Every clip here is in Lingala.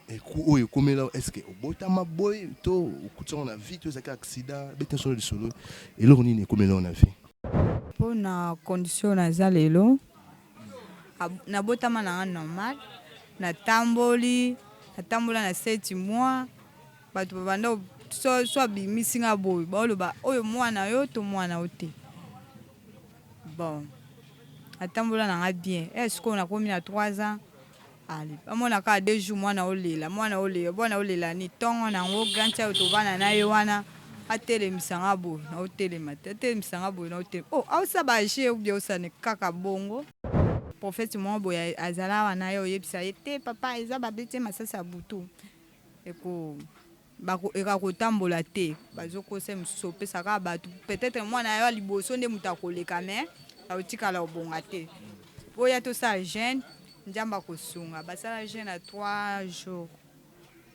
Et oyo komela est-ce que obotama boy to okuta on a vie to zaka accident beta sur le solo et là on est komela on a vie Pour na condition naza lelo nabotama na normal natambola na 7 mois bato babanda so abimisi nga boye baoloba oyo mwana yo to mwana yo te bon natambola na nga bien sikoyo nakomi na 3 ans ale bamona kaka 2 jours mwana olela ni ntongo nango grand oyo tovanda na ye wana atelemisa nga boye naotelema te atelemisa nga boye naotelema aosa baje ubie osane kaka bongo profete moko boye azala wana ye oyebisa ye te papa eza babeti masasa ya butu ekakotambola te bazokosa mosusu opesaka bato peut-être mwana yo liboso nde moto akoleka me aotikala obonga te oya tosala jeune nzambe akosunga basala jeune na 3 jours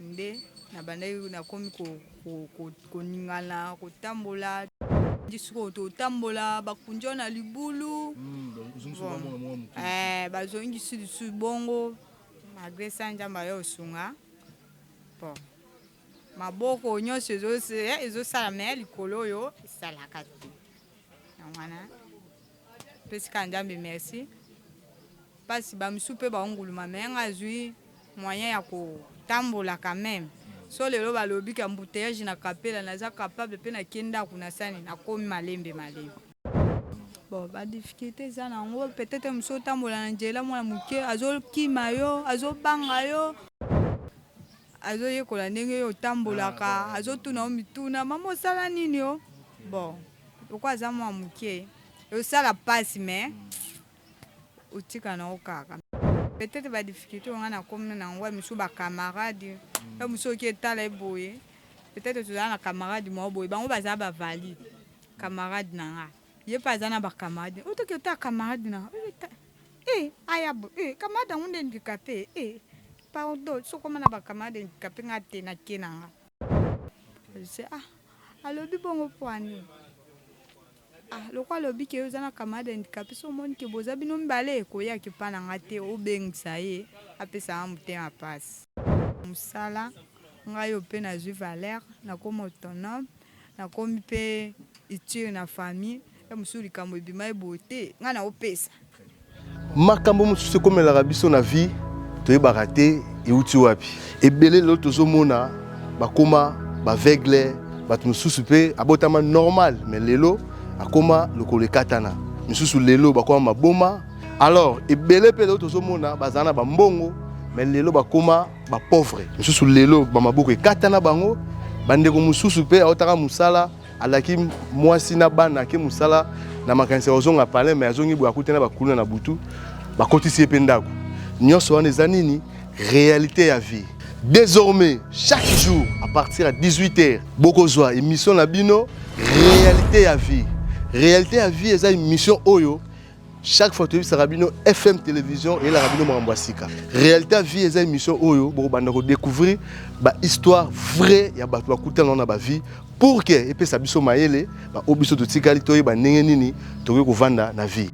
nde na bandaki nakomi koningana kotambola sikoyo totambola bakunjo na libulu bazongisi lisu bongo malgré ça nzambe ayo osunga bon maboko nyonso ezosala me likolo oyo esalaka te wana pesika nzambe merci mpasi bamisu mpe baonguluma me nga azwi moyen ya kotambola quand même so lelo balobi ka mbuteyage na kapela naza capable mpe nakie ndako na sani nakomi malembe bon badifficulté eza nango peut-être mosu otambola na nzela mwana moke azokima yo azobanga yo azoyekola ndenge yo otambolaka azotuna yo mituna mama osala nini yo bon loko aza mwana moke osala mpasi me otika nango kaka peut-être badifficulté onga nakomi nango misu bacamarade yo mosu oki etala eboye peut-être tozala na camarade moko boye bango bazala bavalide camarade na nga ye mpe aza na bacamarade otoki otala camarade na nga aya camarade yango nde handicapé pardon sokoma na bacamarade handicapé nga te nakie na nga alobi bongo poani loko alobi ke oza na camarade handicapé so omoni ke boza bino mibale koyaki mpa na nga te obengisa ye apesa nga motema mpasi mosala ngai yo mpe nazwi valeur nakomi autonome nakomi mpe utile na famille mosusu likambo ebima eboye te ngai naopesa makambo mosusu ekomelaka biso na vie toyebaka te euti wapi ebele lelo tozomona bakoma baveugle bato mosusu mpe abotama normal mais lelo akoma lokolo ekatana misusu lelo bakoma maboma alors ebele mpe lelo tozomona bazala na bambongo mais lelo bakoma bapauvre misusu lelo bamaboko ekatana bango bandeko mosusu mpe aotaka mosala alaki mwasi na bana ake mosala na makanisi ozonga palin mais azongi boye akutana bakuluna na butu bakotisi ye mpe ndako nyonso wana eza nini réalité ya vie. Désormais, chaque jour, à partir de 18h, bokozwa émission na bino, réalité à vie. Réalité à vie, c'est une émission Oyo. Chaque fois que tu as une FM télévision et la rabino Mwambasika. Réalité à vie, c'est une émission Oyo. Bon, on découvrir l'histoire vraie ya batu bakuta na ba vie pour que et puis ça biso maele ba obiso to tikali to ba ndenge nini to ko vanda na vie.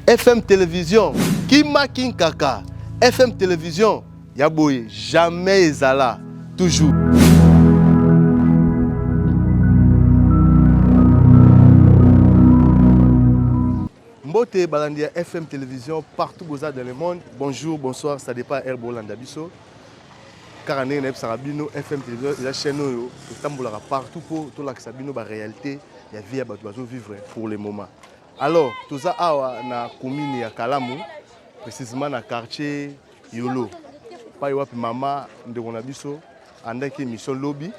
FM télévision, Kima Kaka. FM télévision, Yaboye, jamais ezala, toujours. Mbote Balandia FM télévision partout dans le monde. Bonjour, bonsoir, ça dépend de Bolanda Biso. Car on est Sarabino FM télévision, la chaîne où tambola partout pour tout la Sabino ba réalité, il y a vie à vivre pour le moment. Alors, tout ça na commune ya Kalamu, précisément na quartier Yolo. Pas wapi mama ndeko na biso andaki mission lobby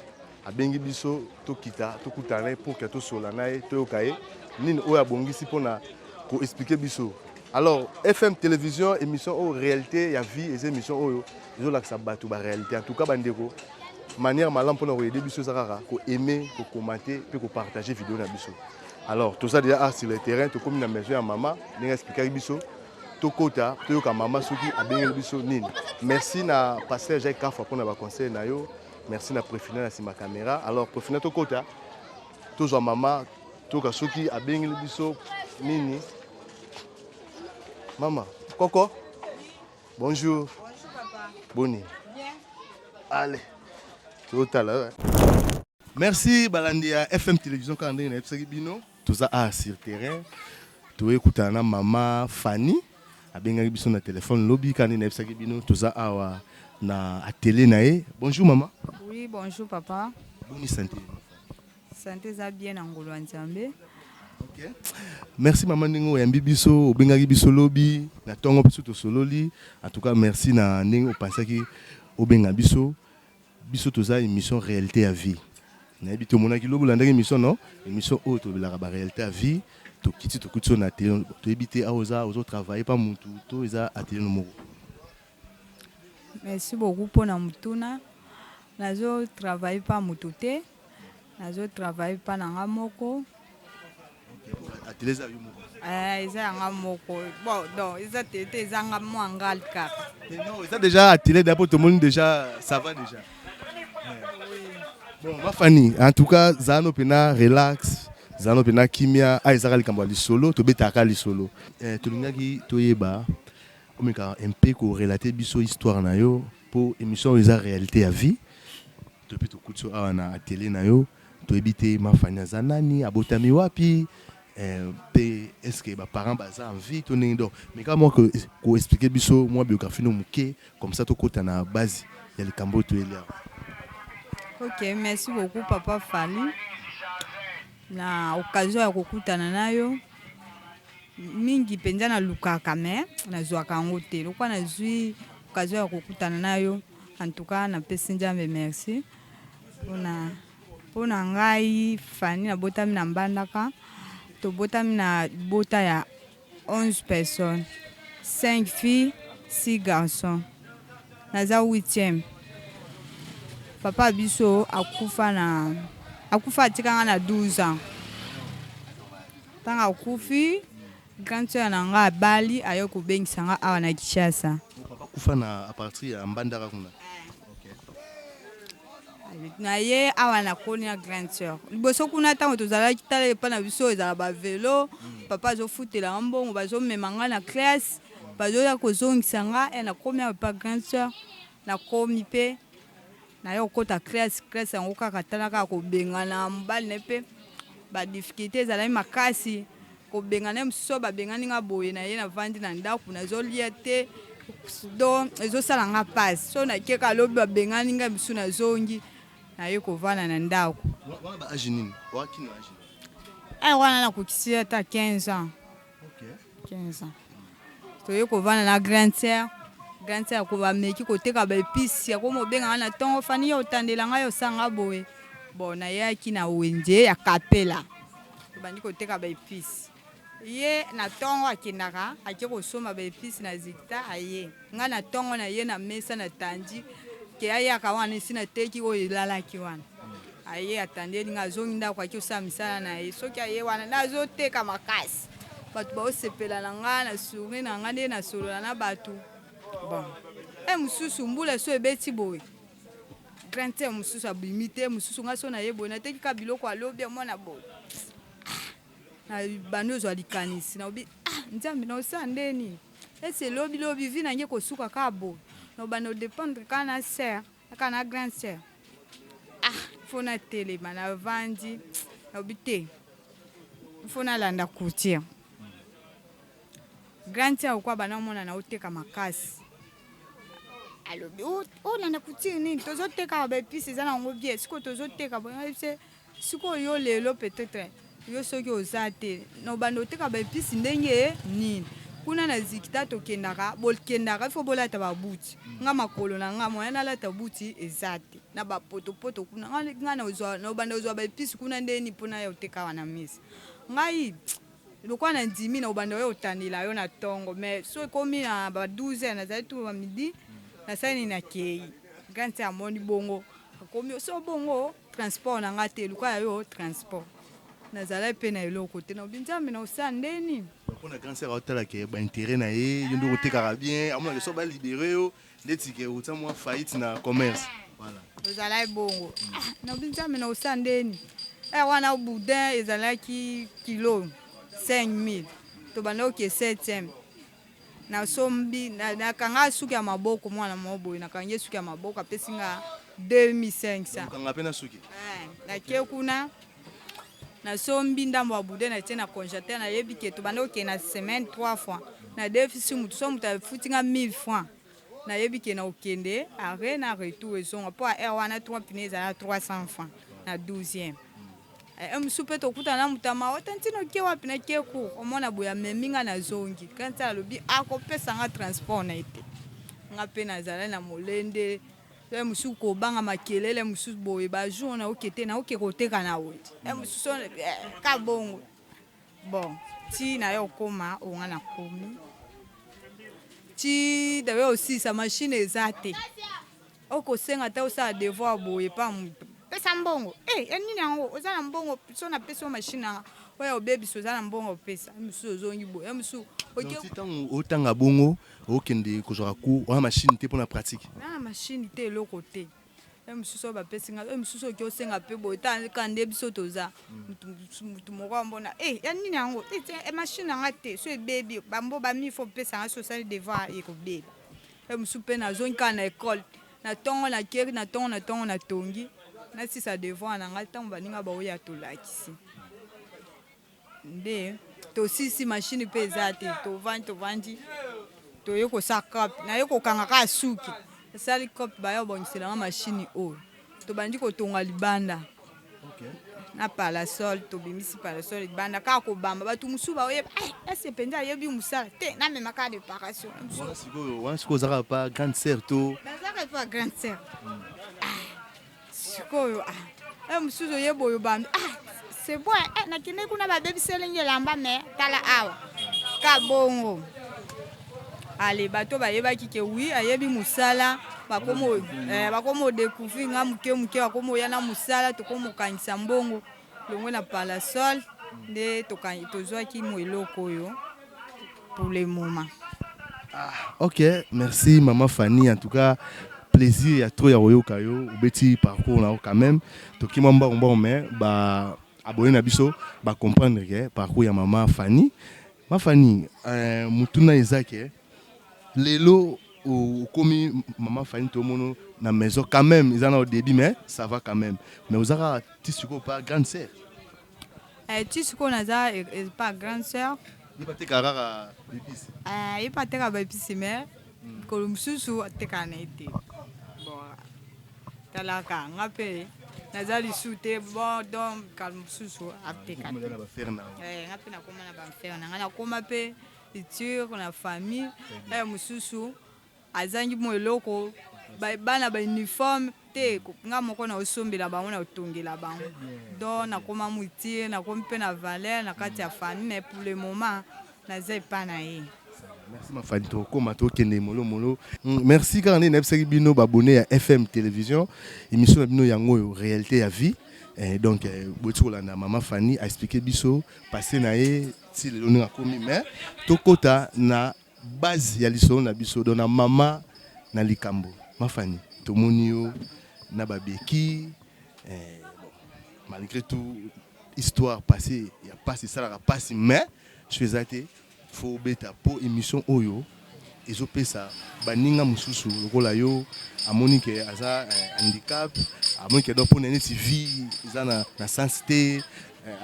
abengi biso tokita tokutana pour que to solana to yokaye nini oya bongisi pona ko expliquer biso. Alors FM télévision émission au réalité ya vie et émission oyo zo la sabatu ba réalité en tout cas bandeko manière malam pona ko aider biso zakara ko aimer ko commenter puis ko partager vidéo na biso. Alors tout ça déjà sur le terrain to comme na maison ya mama ninga expliquer biso Tokota, Toyoka Mama Soki, Abengel Biso Nini. Merci na pasteur Jacques Kafa pour na conseil na yo. Merci na préfiner na ma caméra. Alors préfiner Tokota, Tozo Mama, Toka Soki, Abengel Biso Nini. Maman, Coco. Bonjour. Bonjour papa. Boni. Bien. Allez. Total. Ouais. Merci Balandia FM Télévision quand on est bino. Tout ça sur terrain. Tu écoutes na maman Fanny. Abenga biso na téléphone lobby quand on est bino. Tout ça na télé nae. Bonjour maman. Oui, bonjour papa. Bonne santé. Santé za bien ngolo nzambe. OK. Merci maman ningo yambi biso obenga biso lobby na tongo biso to sololi. En tout cas merci na ningo pensaki obenga biso. Biso toza émission réalité à vie. Na bito monaki lobo landaki émission non, émission autre la réalité à vie. To kiti to kutso na télé, to ebité aoza ozo travailler pas mutu, to eza atelier no. Merci beaucoup pour na mutuna. Nazo travailler pas mutute. Nazo travailler pas na ngamoko. Atelier za yumoko. Eza ngamoko. Bon, non, eza tete eza ngamo angalka. Non, eza déjà atelier d'abord tout le monde déjà ça va déjà. Bon, ma Fanny, en tout cas, Zano Pena relax, Zano Pena kimia, Aizara likambo li solo, to betaka li solo. To lingaki to yeba, omeka un peu ko relater biso histoire na yo pour émission eza réalité à vie. To pe to kutso na télé na yo, to ebité ma Fanny zanani, abotami wapi, pe est-ce que ba parents baza en vie to ndo. Mais quand moi ko expliquer biso moi biographie no muke, comme ça to kota na base ya likambo to elia. Ok, merci beaucoup papa Fali. Na occasion ya kokutana nayo mingi penza na lukaka me na zwaka ngo te. Lokwa na zui occasion ya kokutana nayo. En tout cas na pesi Nzambe merci. Pona ngai Fani na botami na mbandaka. To botami na bota ya 11 personnes. 5 filles, 6 garçons. Naza 8e. Papa biso akufa atikanga na 12 ans. Tanga akufi grand sœur nanga bali ayo ko bengisanga awa na Kinshasa. Papa kufa na à partir ya Mbandaka kuna. OK. Na ye awa na koni ya grand sœur. Liboso kuna tango tozala kitale pa na biso ezala ba vélo, papa zo futela mbongo bazo memanga na classe, bazo ya ko zongisanga na komi pa grand sœur na komi pe na yo kota classe yango kaka tanaka ko bengana mbali nepe ba difficulté ezala makasi ko bengana mso ba bengani nga boye na ye na vandi na ndako na zo liete do ezo sala nga passe so na keka lobi ba bengani nga bisu na zongi na ye ko vana na ndako Wana ba ajinini wakino ajini wana na kukisia ta 15 ans. OK. 15 ans to ye ko vana na grand sœur ko ba meki ko teka ba épices ya ko mo benga na tongo Fani yo tandela nga yo sanga boye bon na ya ki na wenje ya kapela bandi ko teka ba épices ye na tongo akindaka ake ko soma ba épices na zikta aye nga na tongo na ye na mesa na tandi ke aya ka wana sina teki o ilala ki wana aye atandeli nga zonginda kwa ki osamisala na ye soki aye wana nazo teka makasi batu ba osepela na nga na sourire na nga nde na solola na batu. Bon. Mususu mbula so ebeti boy. Grand terme mususu abimite mususu nga so na yebo na teki ka biloko alobi mona boy. Na banozo alikanisi na obi Nzambe na osandeni. Ese lobi vi na nge ko suka ka boy. Na bano dépendre kana sœur, kana grand sœur. Fona télé mana vandi na obite. Fona landa courtier. Grand sœur kwa bana mona na oteka makasi. Alobi na nakuti nini tozoteka ba épices za na ngo bien siko tozoteka bon siko yo lelo peut-être yo soki ozate no bando teka ba épices ndenge nini kuna na zikita to kendaka fo bolata ba buti nga makolo na nga moya na lata buti ezate na ba poto kuna nga na uzwa no bando uzwa ba épices kuna ndeni pona yo teka wana misi ngai lokwa na ndimi na bando yo otandila yo na tongo mais so komi na ba 12 na za tu ba midi na sani na kei ganti amoni bongo akomi so bongo transport na ngate luka yo transport na zala pe na eloko te na Nzambe na osandeni pona grand sœur otala ke ba intérêt na ye ndo oteka bien amona so ba libérer yo ndeti ke uta moi faillite na commerce voilà zala bongo na Nzambe na osandeni wana boudin ezala ki kilo 5000 to bana oke 7e na sombi na kanga suki ya maboko mwana mobo na kanga suki ya maboko apesinga 2500 kanga pena suki na ke kuna na sombi ndambo abude na tie na congélateur na yebi ke to bando ke na semaine 3 fois na déficit mutu so mutu futinga 1000 francs na yebi ke na okende arrêt na retour ezonga po a wana 3 pines à 300 francs na 12e msupe to kuta na mutama otantino ke wapi na ke ku omona boya meminga na zongi kanta alobi akopesa nga transport na ete nga pe na zala na molende musu ko banga makelele musu boye ba jour na okete na okekoteka na wote musu ka bongo bon ti na yo koma onga na komi ti dawe aussi sa machine ezate oko senga ta osa devoir boye pa pesa mbongo nini yango oza na mbongo so na pesa machine oya obebi so oza na mbongo pesa musu ozongi boye musu otango otanga bongo okende kozwaka ku wana machine te mpona pratique na machine te eloko te mususu oyo bapesinga mususu oki osenga mpe boye taka nde biso toza mutu moko ambona ya nini yango machine yanga te so ebebi bambo bamifo pesanga so osali devoir ekobeba musu mpe nazongi kaka na ekole na ntongo na keri na ntongo na tongi nasisa devoir na ngai ntango baninga baoya tolakisi nde tosisi machine mpe eza te tovandi toye kosala cope naye kokanga kaka suki esali cope bayo bongiselanga machine oyo tobandi kotonga libanda na parasol tobimisi parasol libanda kaka kobamba bato mosusu baoyeba ese mpenza ayebi mosala te namema kaka déparation wana sikoyo ozalaka pa grande sœur to nazalaka pa grande sœur sikoyo mosusu oyeba oyo bambi c'est bon nakende kuna babebiselengi elamba me tala awa ka bongo ale bato bayebaki ke wi ayebi musala bakomo découvrir nga muke bakomo ya na musala tokomokangisa mbongo longwe na parasol nde tozwaki mo eloko oyo pour le moment. Ok, merci maman Fanny, en tout cas plaisir ya trop ya oyoka yo obeti parcours na quand même toki mamba omba mais ba abonné na biso ba comprendre que parcours ya maman Fanny. Ma Fanny mutuna ezake lelo komi maman Fanny to mono na maison quand même ils en au début mais ça va quand même mais vous avez tisuko pas grande sœur tisuko naza pas grande sœur il pas te karara bipisi il pas te karara bipisi mais ko mususu te kana ite bon talaka ngape nazali sute bon donc calme mususu apeka na ba faire na ngape na koma na ba faire na ngana koma pe iture na famille mususu azangi mo eloko bana ba uniforme te nga moko na osombela bango na otongela bango donc na koma mutie na kompe na valeur na kati ya famille mais pour le moment naza pas na ye. Merci ma Fanny to koma to kende molo merci quand on est nebsaki bino abonné à FM télévision émission na bino yango réalité ya vie donc botu la na maman Fanny a expliqué biso passé na ye si le on a commis mais to kota na base ya liso na biso dona mama na likambo ma Fanny to monio na babeki malgré tout histoire passée il y a pas ça la passe mais je suis athée faut beta pour émission oyo ezopesa baninga mususu lokola yo amoni ke aza handicap amoni ke do pona neti vie eza na sensité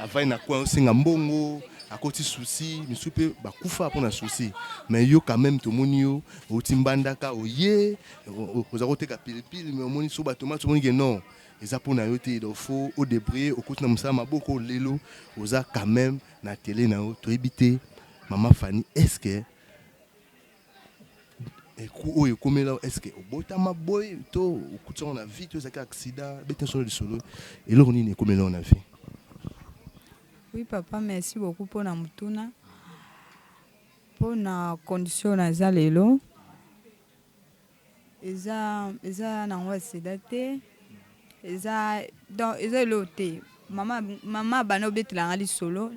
avai na kwa osinga mbongo akoti souci misupe bakufa pona souci mais yo quand même to moni yo otimbandaka oye ozakoteka pilipili mais omoni so batoma to moni ke non eza pona yo te do faut au débrouiller okoti na musala maboko lelo oza quand même na télé na yo to ebité maman Fanny est-ce que est-ce que obotama boy to okutsana na vie to zaka accident bete sur le solo et là on est comme là on a vie. Oui papa, merci beaucoup pour na mutuna pour na condition na zalelo eza na ngwa sedate eza donc eza loté mama bana obetela ngali solo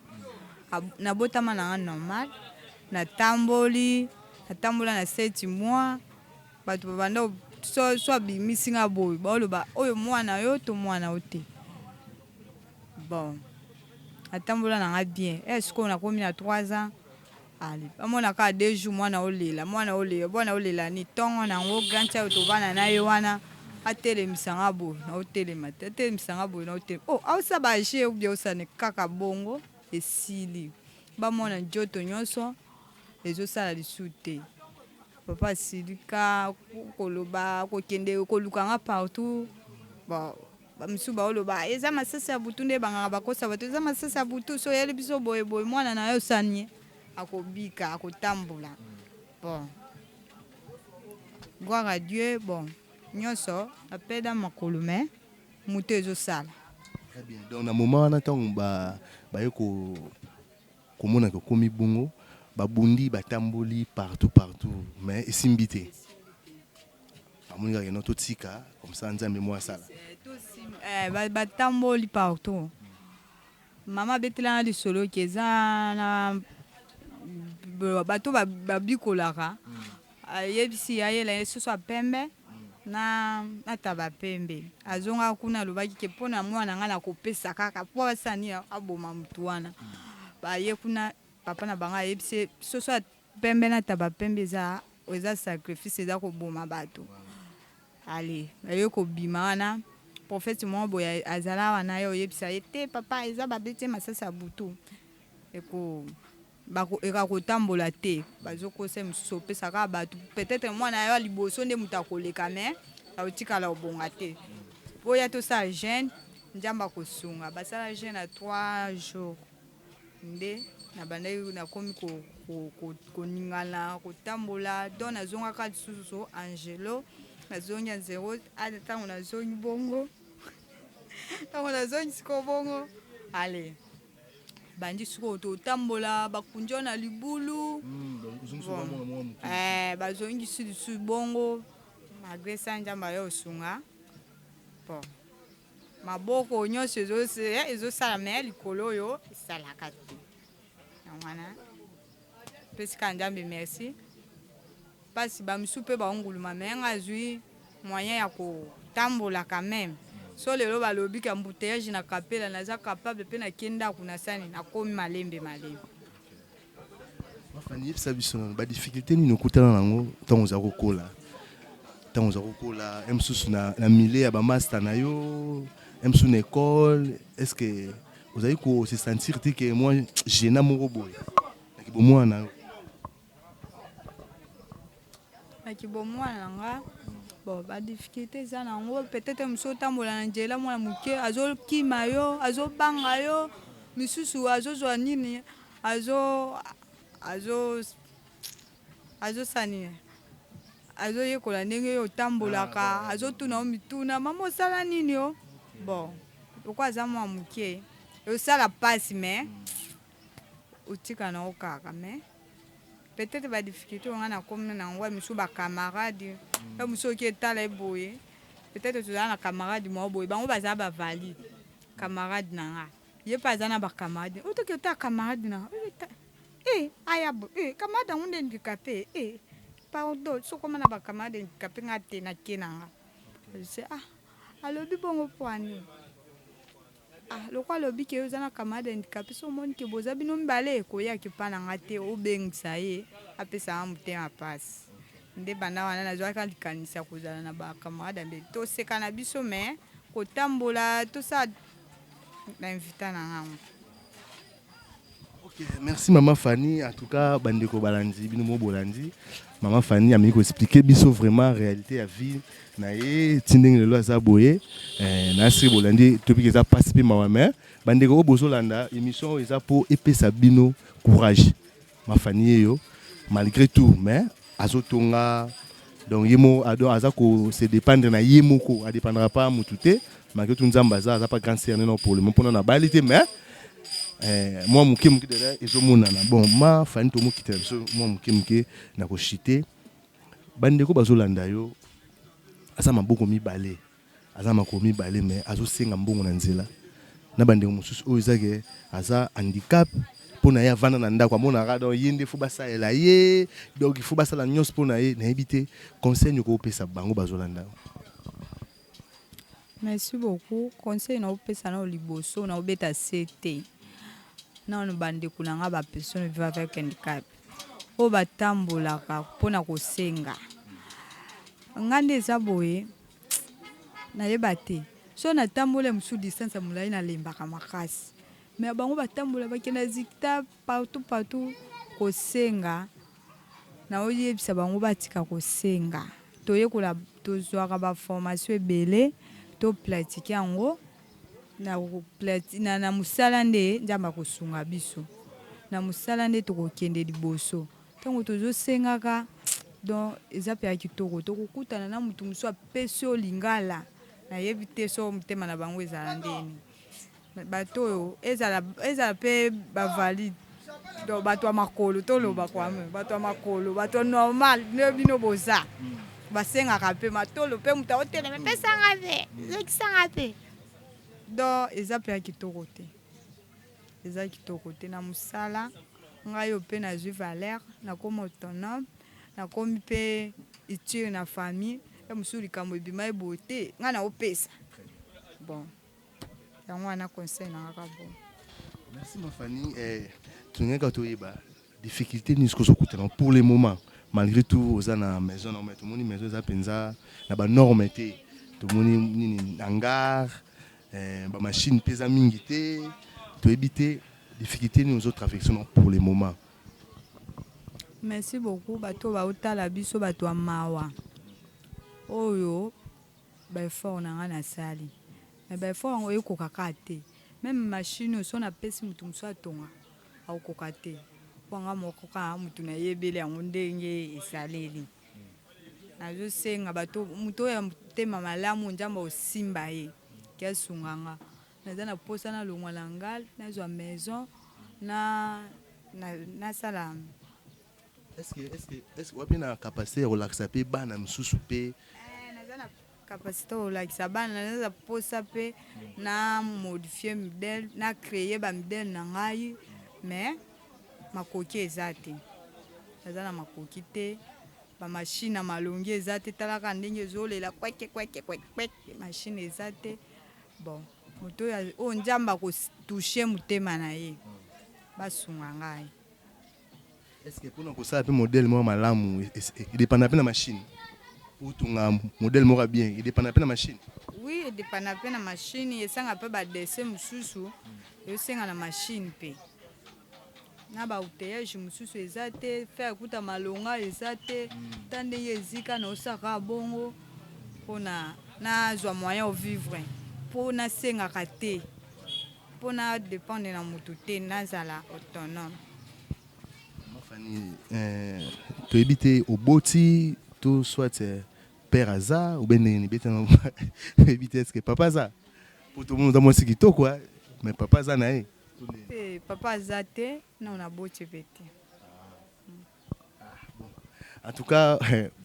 na botama na normal na tambola na 7 mois bato babanda so bimisinga boy baloba oyo mwana yo to mwana ote bon atambola na nga bien est-ce qu'on a commis à 3 ans ali amona ka 2 jours mwana olela ni tongo nango grand chao tovana na ye wana atelemisanga boye na otelema te atelemisanga boye na otelema oh ausa baje ubia osane kaka bongo esili bamona njoto nyonso ezosala lisu te papa asilika koloba kokende kolukanga partout bon bamisu baoloba eza masasa ya butu nde banganga bakosa bato eza masasa ya butu so yeli biso boye boye mwana na yo osanie akobika akotambola bon gloire à Dieu bon nyonso apeda makolo me moto ezosala très bien donc na moment wana ntango baye komona kokomi bongo babundi batamboli partout mais esimbi te bamoni kaka no totika comme ça nzambe mwa asala batamboli partout mama betelanga lisolo ke eza na bato babikolaka ayebisi ayela soso apembe na taba pembe azonga kuna alobaki ke mpona mwana nga na kopesa kaka po asani aboma mutu wana baye kuna papa na bango ayebisi soso pembe na taba pembe eza sacrifice eza koboma bato ale baye kobima wana prophète moko boye azala wana ye oyebisa ye te papa eza babeti masasa ya butu ekotambola te bazokosa mosusu opesaka bato peut-être mwana yo liboso nde moto akoleka me aotikala obonga te oya tosala jeune nzambe akosunga basala jeune na 3 jours nde na bandaki nakomi koningana kotambola don nazongaka lisusu angelo nazongi ya 0 ntango nazongi bongo ntango nazongi siko bongo ale bandi siko totambola bakunjo na libulu bazongi lisu bongo malgré ça nzambe yo osunga bon maboko nyonso ezosala me likolo oyo esalaka te wana pesika nzambe merci mpasi bamisu mpe baonguluma me nga azwi moyen ya kotambola quand même so lelo balobi ka mbuteyage na kapela naza capable mpe nakenda kuna sani nakomi malembe mafani yebisa biso nano badifficulté nini okutana nango ntango oza kokola mosusu na mile ya bamaster na yo mosusu na école est-ce que ozali se sentir te ke mwa gena moko boye nakibomwana na yo nakibomwana nanga bon badifficulté eza nango peut-être mosusu otambola na nzela mwana moke azokima yo azobanga yo misusu azozwa nini azosani azoyekola ndenge yo otambolaka azotuna yo mituna mama osala nini yo bon pourquoi aza mwa moke osala pasi me otika na yo kaka me peut-être badifficulté onga na komi nango misu bacamarade yo mosu oki etala eboye peut-être tozala na camarade mwa boye bango bazala bavalide camarade na nga ye mpe aza na bacamarade otoki otala camarade na nga aya camarade yango nde handicapé pardon sokoma na bacamarade handicapé nga te nake na nga alobi bongo po ani lokwa alobi ke oza na camarade handicapé so omoni ke boza bino mibale ekoyaki mpa na nga te obengisa ye apesanga motema pasi nde banda wana nazwaka likanisa kozala na bacamarade ambeli toseka na biso me kotambola tosala na invita na ngango. Ok, merci Maman Fanny. En tout cas, bandeko balandi, binomo bolandi. Maman Fanny a mis expliquer biso vraiment réalité à vie. Nae tindeng le loa zaboye. Nasri bolandi topic eza participer mawame. Bandeko bozolanda émission eza pour épée sabino courage. Ma Fanny yo malgré tout mais azotonga donc yemo ado azako se dépendre na yemo ko a dépendra pas mutute malgré tout nzamba za pas grand cerné non pour le moment pour na balité mais moi muke muke de ezomonana bon ma Fanny to mukite so moi muke na ko chiter bandeko bazolanda yo asa maboko mibale asa makomi balé mais azo senga mbongo na nzela na bandeko mususu o ezake asa handicap pona ya vana na ndako amona ka donc yende fu basalela ye donc il faut basala nyos pona ye na ebité conseil ko pesa bango bazolanda. Merci beaucoup. Conseil na opesa na liboso na obeta CT. Na on bande kunanga ba personne vivant avec handicap. oyo batambolaka mpona kosenga. Nga nde eza boye nayeba te so natambola mosusu distance ya molai nalembaka makasi me bango batambola bakenda zikta partout kosenga na oyebisa bango batika kosenga toyekola tozwaka baformation ebele toplatike yango na mosala nde Nzambe akosunga biso na mosala nde tokokende liboso ntango tozosengaka donc eza mpe ya kitoko tokokutana na mutu mosusu apesi yo lingala nayebi te so motema na bango ezala ndeni bato oyo ezala mpe bavalide donc bato ya makolo toloba kwame bato ya makolo bato normal nde bino boza basengaka mpe matolo mpe moto aotelema pesanga mpe zekisanga mpe donc eza mpe ya kitoko te eza kitoko te na mosala ngai oyo mpe nazwi valeur nakoma autonome nakomi mpe utile na famille ya mosusu likambo ebima eboye te ngai naopesa bon yango wana conseil na kaka bon. Merci Mafani. Tunengaka toyeba difficulté ni ce que pour le moment malgré tout aux na maison na tout moni maison za penza na ba norme te tout moni ni hangar ba machine pesa mingi te to éviter difficulté ni aux autres affections pour le moment. Merci beaucoup bato ba otala biso bato amawa oyo ba effort na ngana sali mais ba effort ngo ekoka kate même machine so na pesi mutu muso atonga au kokate wanga moko ka mutu na yebele yango ndenge esaleli nazo senga bato mutu ya mutema malamu Nzambe osimba ye kiasunganga naza na posa na longwa langal nazwa maison na sala. Est-ce que vous avez la capacité de relaxer pe bana msusu pe naza na capacité de relaxer bana naza posa pe na modifier modèle na créer ba modèle na ngai mais makoki eza te naza na makoki te ba machine na malongi eza te talaka ndenge ezolela kweke machine eza te bon moto oyo Nzambe akotouche motema na ye basunga ngai. Est-ce que pour nous ça un modèle moi malamu il dépend de la machine ou ton modèle moi bien il dépend de la machine. Oui il dépend de la machine et ça un peu ba dessin mususu et senga na machine pe na ba outillage mususu ezate faire kuta malonga ezate tande yezika na osaka bongo pona na zwa moyen au vivre pona senga kate pona dépendre na mutu te nazala autonome. Tu habites au Boti, tu soit père Aza ou bien est-ce que papa Aza pour tout le monde dans mon sikito quoi mais papa Aza nae papa Aza te na on a Boti bete. En tout cas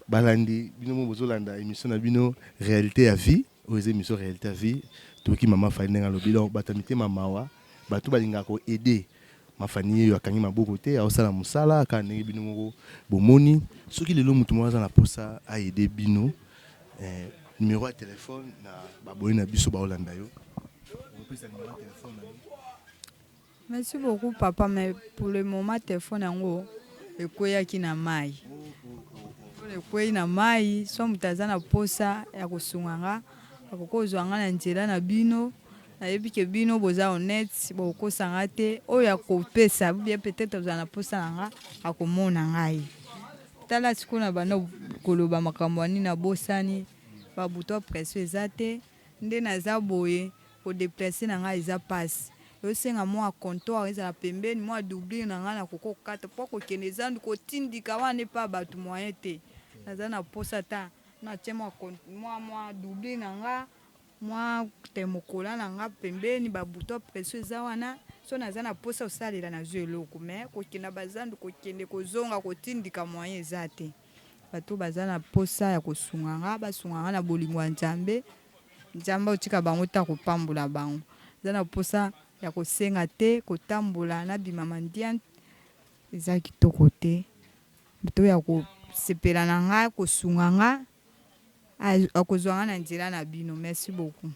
balandi bino mo bozolanda émission na bino réalité à vie aux émissions réalité à vie to ki mama fa ndenga lobilo batamite mamawa batu balinga ko aider Mafani yo akangi maboko te aosala musala aka ndenge bino moko bomoni soki lelo mutu mo aza na posa a aider bino numéro de téléphone na baboyi na biso ba olanda yo opesa numéro de téléphone na yo. Merci beaucoup papa mais pour le moment téléphone yango ekoyaki na mai ekoyi na mai so mutu aza na posa ya kosunganga akokozwanga na nzela na bino nayebi ke bino boza honnête bokosanga te oyo akopesa bien peut-être ozala na posa nanga akomona ngai tala sikoyo na banda koloba makambo ani na bosani babuto pression eza te nde naza boye kodeplace na ngai eza pasi osenga mwa comptoir ezala pembeni mwa doublure na ngai na kokokata po kokende zandu kotindika wana epa bato moyen te naza na posa ta natie mwa doublure na ngai moi temokola na nga pembeni babuto pression eza wana so naza na posa osalela na zwe eloko mais kokenda bazandu kokende kozonga kotindika moyen eza te bato baza na posa ya kosunganga basunganga na bolingo ya Nzambe Nzambe otika bango ta kopambola bango eza na posa ya kosenga te kotambola na bimama ndian eza kitoko te bato ya kosepela na nga kosunganga akozwanga na nzela na bino. Merci beaucoup.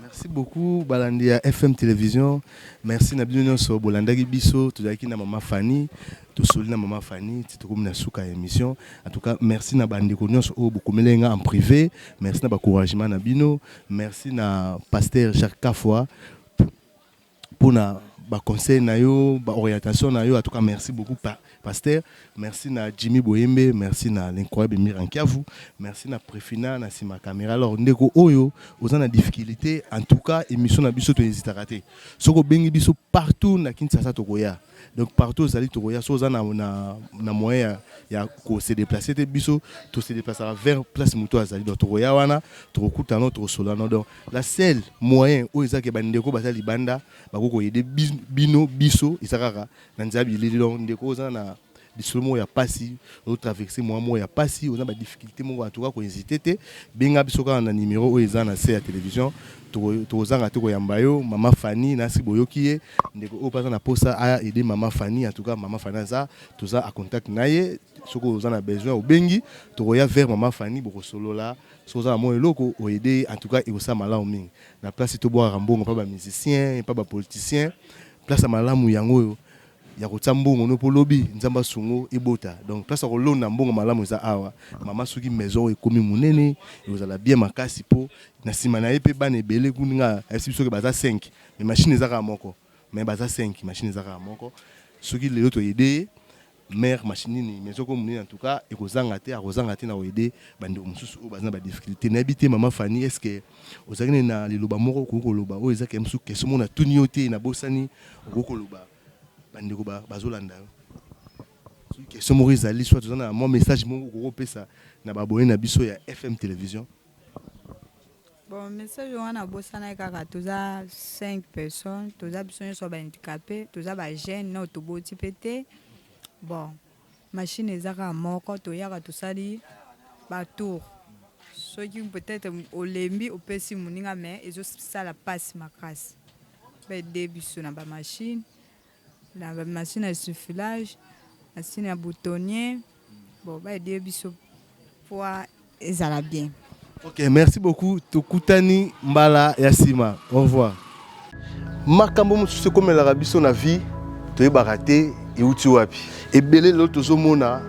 Merci beaucoup balandi ya FM Télévision. Merci na bino nyonso bolandaki biso tozalaki na Mama Fanny, tosoli na Mama Fanny, titokomi na suka émission. En tout cas, merci na bandeko nyonso o bokomelenga en privé. Merci na encouragement na bino. Merci na pasteur Jacques Kafwa pour na ba conseil na yo, ba orientation na yo. En tout cas, merci beaucoup pasteur. Merci na Jimmy Boyembe, merci na l'incroyable Miran Kiavu, merci na Préfina na Sima Caméra. Alors ndeko oyo aux en difficulté, en tout cas émission na biso to hésite à rater. Soko bengi biso partout na Kinshasa tokoya. Donc partout aux ali tokoya so na moyen ya ko se déplacer te biso to se déplacer vers place muto azali donc tokoya wana to kuta no to solano donc la seule moyen o ezake bandeko basali banda bakoko aider bino biso isakaka na nzabi lelo ndeko ozana bisolomo ya pasi o traverser moi ya pasi on a ba difficulté mo en tout cas ko hésiter te benga biso ka na numéro o ezana na télévision to zanga to ko yambayo Mama Fanny na siboyoki ndeko o pasa na posa a aider Mama Fanny en tout cas Mama Fanny za to za a contact naye soko ozana besoin o bengi to ya vers Mama Fanny boko solo la so za mo eloko o aider en tout cas e osa malamu mingi na place to boire mbongo pa ba musicien pa ba politicien place malamu yango ya kotsambongo no polobi nzamba sungo ebota donc place ko lona mbongo malamu za awa mama suki maison ekomi munene ezala bien makasi po na sima na epe bana ebele kuninga asibiso ke baza 5 mais machine ezaka moko mais baza 5 machine ezaka moko suki lelo to aider mère machine ni maison ko munene en tout cas ekozanga te na aider bande mususu o bazana ba difficulté na habiter Mama Fanny est-ce que ozakine na liloba moko ko loba o ezaka msu keso mona tuniote na bosani ko loba bandeko bazolanda question mo ezali soit tozana moi message mo ko pesa na baboye na biso ya FM Télévision. Bon message wana bosana kaka toza 5 personnes toza biso nyonso ba handicapé toza ba jeune na toboti pété bon machine ezaka moko toyaka tosali ba tour soki peut-être olembi opesi muninga mais ezo sala passe makasi ba debiso na ba machine la machine à soufflage, la machine à boutonnier. Bon, bah, des bisous pour ça va bien. Ok, merci beaucoup. Tokutani Mbala Yassima. Au revoir. Makambo mususu comme la rabiso na vie, to baraté et uti wapi. Et belé l'autre zomona,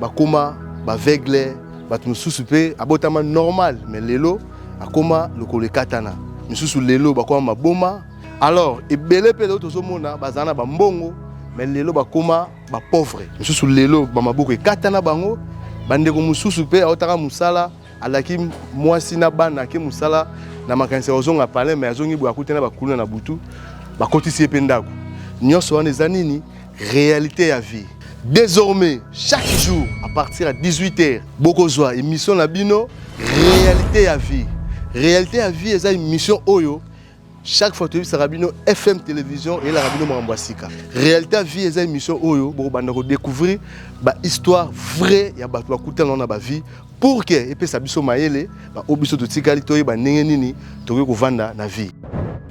bakoma, bavegle, bat mususu pe abotama normal, mais lelo akoma lokole katana. Mususu lelo bakoma maboma. Alors, ebele pe l'autre zomona bazana ba mbongo mais lelo bakoma ba pauvre. Mususu lelo ba maboko ekatana bango bandeko mususu pe aotaka musala alaki mwasi na bana ke musala na makanisa ozonga pale mais azongi bo akutena bakulu na butu bakotisi pe ndako. Nyonso wana ezanini réalité ya vie. Désormais, chaque jour à partir à 18h, bokozwa émission na bino réalité ya vie. Réalité ya vie eza émission oyo chaque fois que tu as FM Télévision et la radio Mwambasika. Réalité à vie, c'est une émission où vous découvrir l'histoire vraie de la vie pour que et puis ça biso maele obiso to tikali to ba ndenge nini to ko vanda na vie.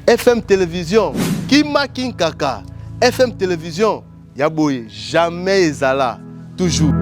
FM Télévision Kima King Kaka. FM Télévision ya boye jamais ezala toujours.